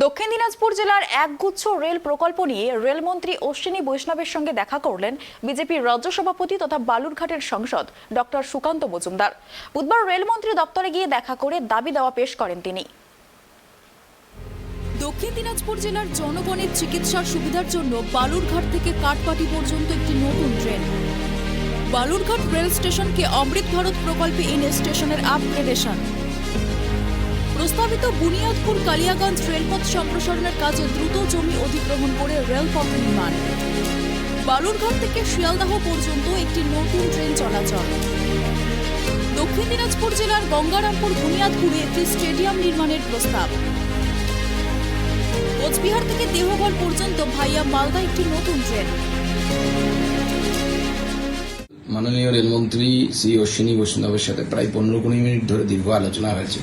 দক্ষিণ দিনাজপুর জেলার একগুচ্ছ রেল প্রকল্প নিয়ে রেলমন্ত্রী অশ্বিনী বৈষ্ণবের সঙ্গে দেখা করলেন বিজেপির রাজ্য সভাপতি তথা বালুরঘাটের সাংসদ ডক্টর সুকান্ত মজুমদার। বুধবার রেলমন্ত্রী দপ্তরে গিয়ে দেখা করে দাবি দাওয়া পেশ করেন তিনি। দক্ষিণ দিনাজপুর জেলার জনগণের চিকিৎসার সুবিধার জন্য বালুরঘাট থেকে কাঠপাটি পর্যন্ত একটি নতুন ট্রেন। বালুরঘাট রেল স্টেশনকে অমৃত ভারত প্রকল্পে এনে স্টেশনের আপগ্রেডেশন। প্রস্তাবিত বুনিয়াদপুর কালিয়াগঞ্জ রেলপথ সম্প্রসারণের কাজে দ্রুত জমি অধিগ্রহণ করে রেলপথ নির্মাণ। বালুরঘাট থেকে শিয়ালদাহ পর্যন্ত একটি নতুন ট্রেন চলাচল। দক্ষিণ দিনাজপুর জেলার গঙ্গারামপুর বুনিয়াদপুরে একটি স্টেডিয়াম নির্মাণের প্রস্তাব। কোচবিহার থেকে দেহগড় পর্যন্ত ভাইয়া মালদা একটি নতুন ট্রেন। মাননীয় রেলমন্ত্রী শ্রী অশ্বিনী বৈষ্ণবের সাথে প্রায় 15-20 মিনিট ধরে দীর্ঘ আলোচনা হয়েছে।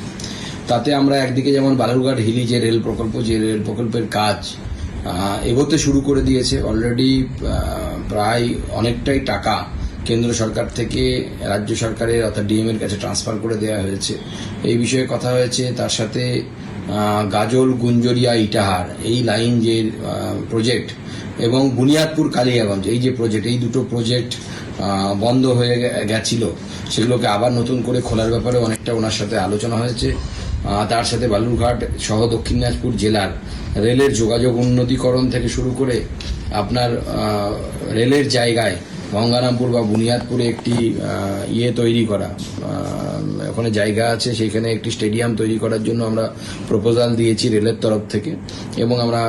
তাতে আমরা একদিকে যেমন বালুরঘাট হিলি যে রেল প্রকল্পের কাজ এগোতে শুরু করে দিয়েছে, অলরেডি প্রায় অনেকটাই টাকা কেন্দ্র সরকার থেকে রাজ্য সরকারের অর্থাৎ ডিএম এর কাছে ট্রান্সফার করে দেওয়া হয়েছে, এই বিষয়ে কথা হয়েছে। তার সাথে গাজল গুঞ্জরিয়া ইটাহার এই লাইন যে প্রজেক্ট এবং বুনিয়াদপুর কালিয়াগঞ্জ এই যে প্রজেক্ট, এই দুটো প্রজেক্ট বন্ধ হয়ে গেছিল, সেগুলোকে আবার নতুন করে খোলার ব্যাপারে অনেকটা ওনার সাথে আলোচনা হয়েছে। তার সাথে বালুরঘাট সহ দক্ষিণ দিনাজপুর জেলার রেলের যোগাযোগ উন্নতিকরণ থেকে শুরু করে আপনার রেলের জায়গায় গঙ্গারামপুর বা বুনিয়াদপুরে একটি তৈরি করা, ওখানে জায়গা আছে, সেখানে একটি স্টেডিয়াম তৈরি করার জন্য আমরা প্রপোজাল দিয়েছি রেলের তরফ থেকে, এবং আমরা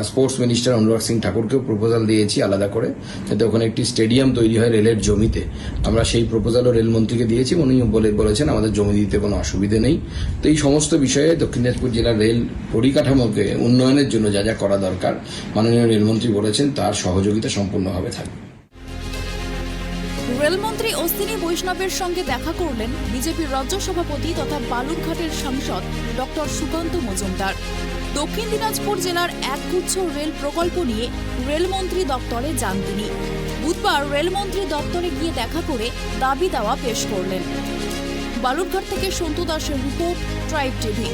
স্পোর্টস মিনিস্টার অনুরাগ সিং ঠাকুরকেও প্রপোজাল দিয়েছি আলাদা করে, যাতে ওখানে একটি স্টেডিয়াম তৈরি হয় রেলের জমিতে। আমরা সেই প্রপোজালও রেলমন্ত্রীকে দিয়েছি, উনি বলেছেন আমাদের জমি দিতে কোনো অসুবিধে নেই। তো এই সমস্ত বিষয়ে দক্ষিণ দিনাজপুর জেলার রেল পরিকাঠামোকে উন্নয়নের জন্য যা যা করা দরকার মাননীয় রেলমন্ত্রী বলেছেন তার সহযোগিতা সম্পূর্ণভাবে থাকবে। রেলমন্ত্রী অশ্বিনী বৈষ্ণবের সঙ্গে দেখা করলেন বিজেপির রাজ্য সভাপতি তথা বালুরঘাটের সাংসদ ডক্টর সুকান্ত মজুমদার। দক্ষিণ দিনাজপুর জেলার একগুচ্ছ রেল প্রকল্প নিয়ে রেলমন্ত্রী দপ্তরে যান তিনি। বুধবার রেলমন্ত্রী দপ্তরে গিয়ে দেখা করে দাবি দাওয়া পেশ করলেন। বালুরঘাট থেকে সন্তু দাসের রিপোর্ট, ট্রাইব টিভি।